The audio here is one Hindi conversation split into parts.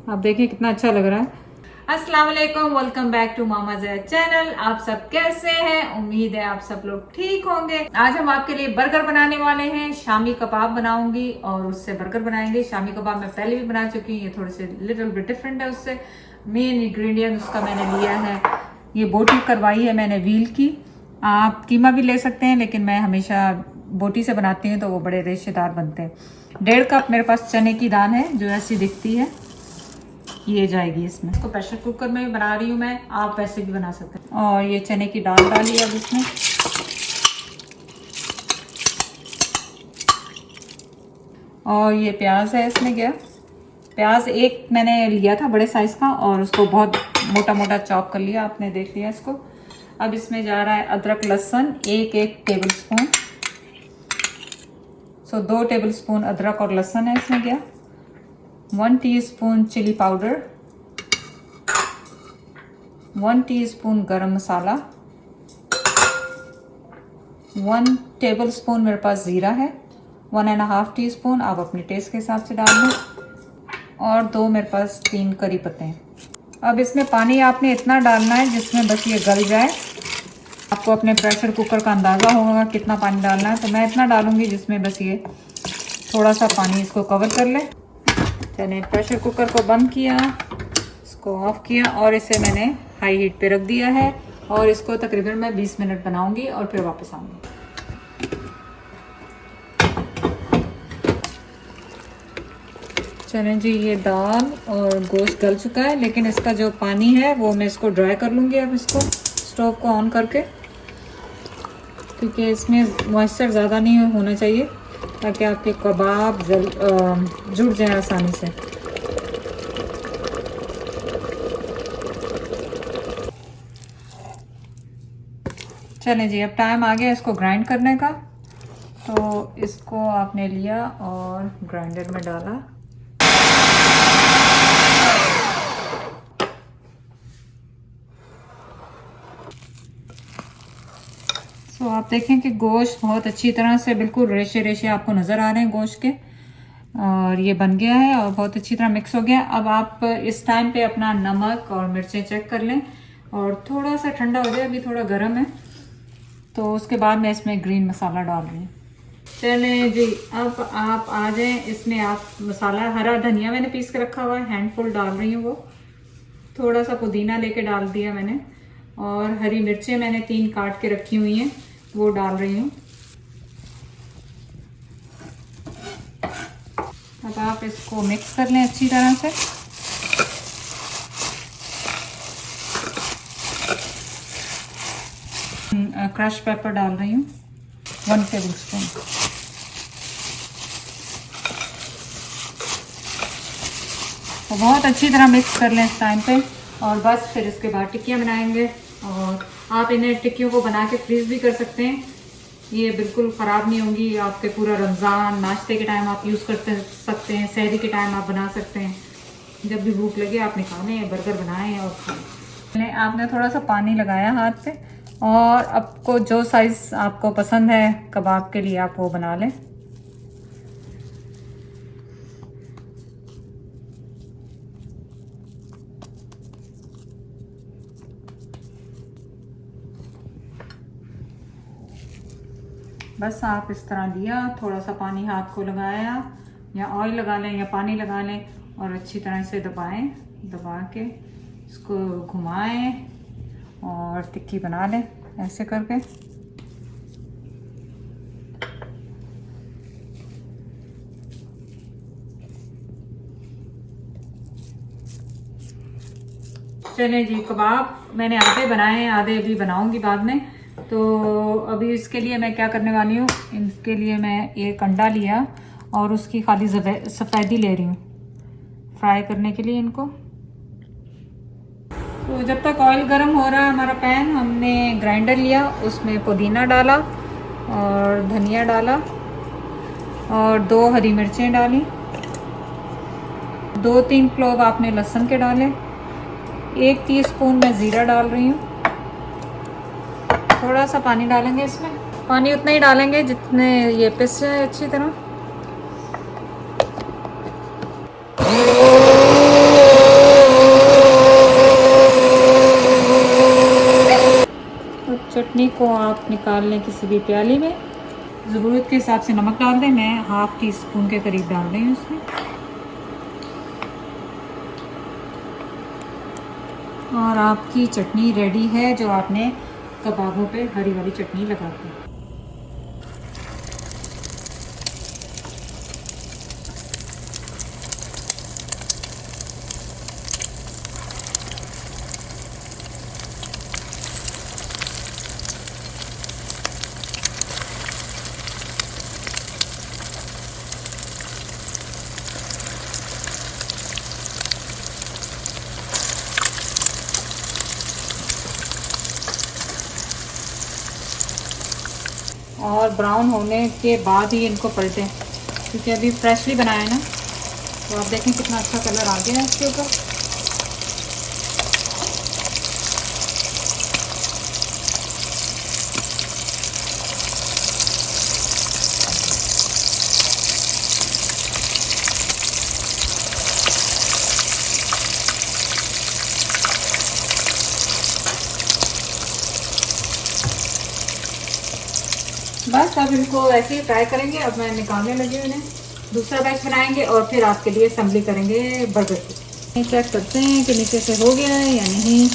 आप देखिए कितना अच्छा लग रहा है। अस्सलाम वालेकुम, welcome back to Mama Zaid channel. आप सब कैसे हैं? उम्मीद है आप सब लोग ठीक होंगे। आज हम आपके लिए बर्गर बनाने वाले हैं। शामी कबाब बनाऊंगी और उससे बर्गर बनाएंगे। शामी कबाब मैं पहले भी बना चुकी हूँ, ये थोड़े से लिटिल बिट डिफरेंट है उससे। मेन इंग्रेडिएंट उसका मैंने लिया है, ये बोटी करवाई है मैंने व्हील की। आप कीमा भी ले सकते हैं, लेकिन मैं हमेशा बोटी से बनाती हूँ तो वो बड़े रेशेदार बनते हैं। 1.5 कप मेरे पास चने की दाल है जो ऐसी दिखती है, ये जाएगी इसमें। इसको प्रेशर कुकर में बना रही हूँ मैं, आप वैसे भी बना सकते हैं। और ये चने की दाल डाली अब इसमें, और ये प्याज है इसमें। गया प्याज एक मैंने लिया था बड़े साइज का और उसको बहुत मोटा मोटा चॉप कर लिया, आपने देख लिया इसको। अब इसमें जा रहा है अदरक लहसुन, एक टेबल स्पून। 2 टेबल स्पून अदरक और लहसुन है इसमें गया। 1 टीस्पून चिली पाउडर, 1 टीस्पून गरम मसाला, 1 टेबल स्पून मेरे पास ज़ीरा है, 1.5 टीस्पून, आप अपने टेस्ट के हिसाब से डाल लें, और 2 मेरे पास 3 करी पत्ते हैं। अब इसमें पानी आपने इतना डालना है जिसमें बस ये गल जाए। आपको अपने प्रेशर कुकर का अंदाज़ा होगा कितना पानी डालना है, तो मैं इतना डालूंगी जिसमें बस ये थोड़ा सा पानी इसको कवर कर ले। मैंने प्रेशर कुकर को बंद किया, इसको ऑफ किया और इसे मैंने हाई हीट पे रख दिया है, और इसको तकरीबन मैं 20 मिनट बनाऊंगी और फिर वापस आऊंगी। चलें जी, ये दाल और गोश्त गल चुका है, लेकिन इसका जो पानी है वो मैं इसको ड्राई कर लूँगी। अब इसको स्टोव को ऑन करके, क्योंकि इसमें मॉइस्चर ज़्यादा नहीं होना चाहिए ताकि आपके कबाब जुड़ जाए आसानी से। चलें जी, अब टाइम आ गया इसको ग्राइंड करने का। तो इसको आपने लिया और ग्राइंडर में डाला। तो आप देखें कि गोश्त बहुत अच्छी तरह से, बिल्कुल रेशे रेशे आपको नज़र आ रहे हैं गोश्त के, और ये बन गया है और बहुत अच्छी तरह मिक्स हो गया। अब आप इस टाइम पे अपना नमक और मिर्चें चेक कर लें, और थोड़ा सा ठंडा हो जाए, अभी थोड़ा गर्म है, तो उसके बाद मैं इसमें ग्रीन मसाला डाल रही हूँ। चलें जी, अब आप आ जाएं इसमें। आप मसाला, हरा धनिया मैंने पीस के रखा हुआ है, हैंडफुल डाल रही हूँ वो। थोड़ा सा पुदीना लेके डाल दिया मैंने, और हरी मिर्चें मैंने 3 काट के रखी हुई हैं, वो डाल रही हूँ। अब आप इसको मिक्स कर लें अच्छी तरह से। क्रश पेपर डाल रही हूँ 1 टेबल स्पून। तो बहुत अच्छी तरह मिक्स कर लें इस टाइम पे, और बस फिर इसके बाद टिक्कियाँ बनाएंगे। और आप इन्हें टिक्कियों को बना के फ्रीज भी कर सकते हैं, ये बिल्कुल ख़राब नहीं होंगी। आपके पूरा रमज़ान नाश्ते के टाइम आप यूज़ करते सकते हैं, सहरी के टाइम आप बना सकते हैं। जब भी भूख लगे आप निकालें, बर्गर बनाएं और खाएं। आपने थोड़ा सा पानी लगाया हाथ पे, और आपको जो साइज़ आपको पसंद है कबाब के लिए आप वो बना लें। बस आप इस तरह लिया, थोड़ा सा पानी हाथ को लगाया, या ऑयल लगा लें या पानी लगा लें, और अच्छी तरह से दबाएं। दबा के इसको घुमाएं और टिक्की बना लें ऐसे करके। चलें जी, कबाब मैंने आधे बनाए हैं, आधे अभी बनाऊंगी बाद में। तो अभी इसके लिए मैं क्या करने वाली हूँ, इसके लिए मैं एक अंडा लिया और उसकी खाली सफ़ेदी ले रही हूँ फ्राई करने के लिए इनको। तो जब तक ऑयल गर्म हो रहा है हमारा पैन, हमने ग्राइंडर लिया, उसमें पुदीना डाला और धनिया डाला, और 2 हरी मिर्चें डाली, 2-3 क्लोव आपने लहसुन के डाले, 1 टीस्पून मैं ज़ीरा डाल रही हूँ। थोड़ा सा पानी डालेंगे इसमें, पानी उतना ही डालेंगे जितने ये पिस जाए अच्छी तरह। चटनी को आप निकाल लें किसी भी प्याली में। ज़रूरत के हिसाब से नमक डाल दें। मैं हाफ़ टी स्पून के करीब डाल रही हूँ उसमें। और आपकी चटनी रेडी है, जो आपने कबाबों पे हरी वाली चटनी लगा दी। और ब्राउन होने के बाद ही इनको पलटें, क्योंकि अभी फ्रेशली बनाया है ना। तो आप देखें कितना अच्छा कलर आ गया है इसके ऊपर। बस अब इनको ऐसे ही फ्राई करेंगे। अब मैं निकालने लगी हूँ इन्हें। दूसरा बैच बनाएंगे और फिर आपके लिए असेंबली करेंगे बर्गर की। चेक करते हैं कि नीचे से हो गया है या नहीं।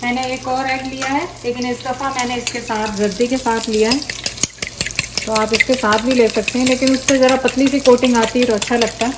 मैंने एक और एग लिया है, लेकिन इस दफ़ा मैंने इसके साथ रद्दी के साथ लिया है। तो आप इसके साथ भी ले सकते हैं, लेकिन उससे ज़रा पतली सी कोटिंग आती है तो अच्छा लगता है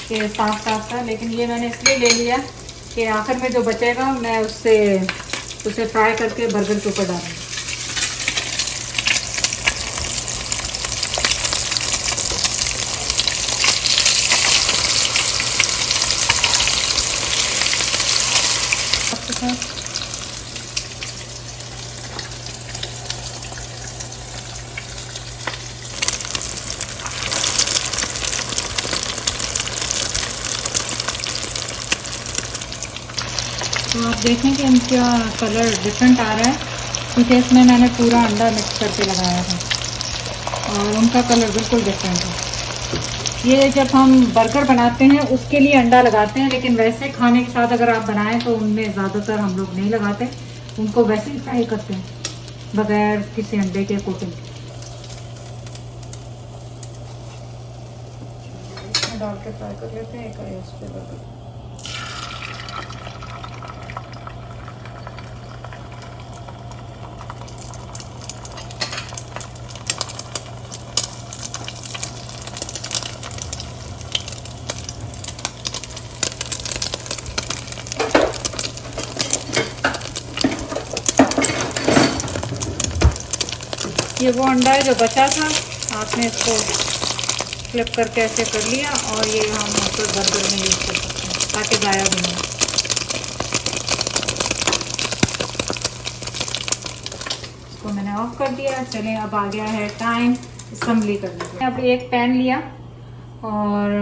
कि साफ साफ सा। लेकिन ये मैंने इसलिए ले लिया कि आखिर में जो बचेगा मैं उसे फ्राई करके बर्गर के ऊपर डालूँगी। तो आप देखें कि इनका कलर डिफरेंट आ रहा है, क्योंकि इसमें मैंने पूरा अंडा मिक्स करके लगाया था और उनका कलर बिल्कुल डिफरेंट है। ये जब हम बर्गर बनाते हैं उसके लिए अंडा लगाते हैं, लेकिन वैसे खाने के साथ अगर आप बनाएं तो उनमें ज़्यादातर हम लोग नहीं लगाते, उनको वैसे ही फ्राई करते हैं बगैर किसी अंडे के कोटिंग। डाल के फ्राई कर लेते हैं इस पे बर्गर। ये वो अंडा है जो बचा था, आपने इसको फ्लिप करके ऐसे कर लिया और ये हम मतलब बर्गर में यूज़ कर सकते हैं ताकि ज़ाया भी नहीं। इसको मैंने ऑफ कर दिया। चलें अब आ गया है टाइम असेंबली करने का। अब एक पैन लिया और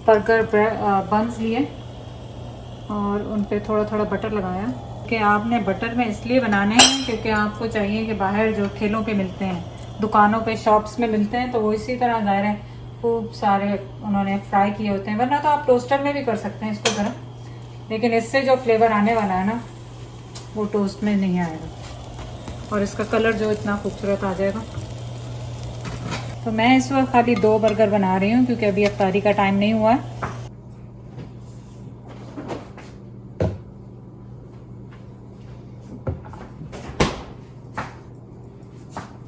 बर्गर बंस लिए और उन पे थोड़ा थोड़ा बटर लगाया। कि आपने बटर में इसलिए बनाने हैं क्योंकि आपको चाहिए कि बाहर जो ठेलों पे मिलते हैं, दुकानों पे, शॉप्स में मिलते हैं, तो वो इसी तरह ज़ाहिर है खूब सारे उन्होंने फ्राई किए होते हैं। वरना तो आप टोस्टर में भी कर सकते हैं इसको गर्म, लेकिन इससे जो फ्लेवर आने वाला है ना वो टोस्ट में नहीं आएगा और इसका कलर जो इतना खूबसूरत आ जाएगा। तो मैं इस वक्त खाली 2 बर्गर बना रही हूँ क्योंकि अभी इफ्तारी का टाइम नहीं हुआ है।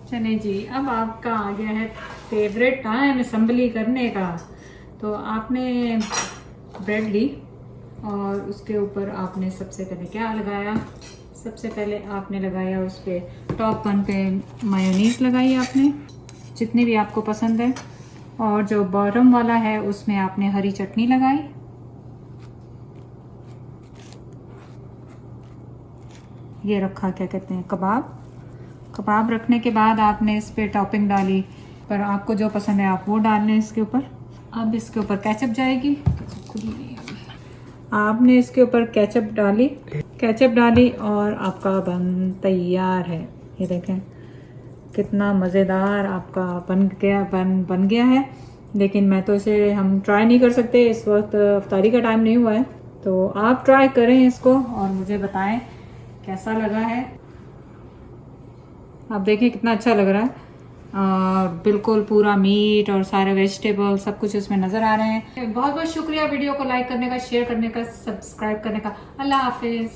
चलिए जी, अब आपका आ गया है फेवरेट टाइम असेंबली करने का। तो आपने ब्रेड ली और उसके ऊपर आपने सबसे पहले क्या लगाया? सबसे पहले आपने लगाया उस पर टॉप 1 पे मायोनीज लगाई आपने। जितनी भी आपको पसंद है। और जो बॉटम वाला है उसमें आपने हरी चटनी लगाई। ये रखा क्या कहते हैं कबाब रखने के बाद आपने इस पे टॉपिंग डाली, पर आपको जो पसंद है आप वो डाल लें इसके ऊपर। अब इसके ऊपर केचप जाएगी, आपने इसके ऊपर केचप डाली और आपका बन तैयार है। ये देखें कितना मज़ेदार आपका बन गया है। लेकिन मैं तो इसे हम ट्राई नहीं कर सकते, इस वक्त अफ्तारी का टाइम नहीं हुआ है, तो आप ट्राई करें इसको और मुझे बताएं कैसा लगा है। आप देखिए कितना अच्छा लग रहा है और बिल्कुल पूरा मीट और सारे वेजिटेबल सब कुछ इसमें नज़र आ रहे हैं। बहुत बहुत शुक्रिया वीडियो को लाइक करने का, शेयर करने का, सब्सक्राइब करने का। अल्लाह हाफिज़।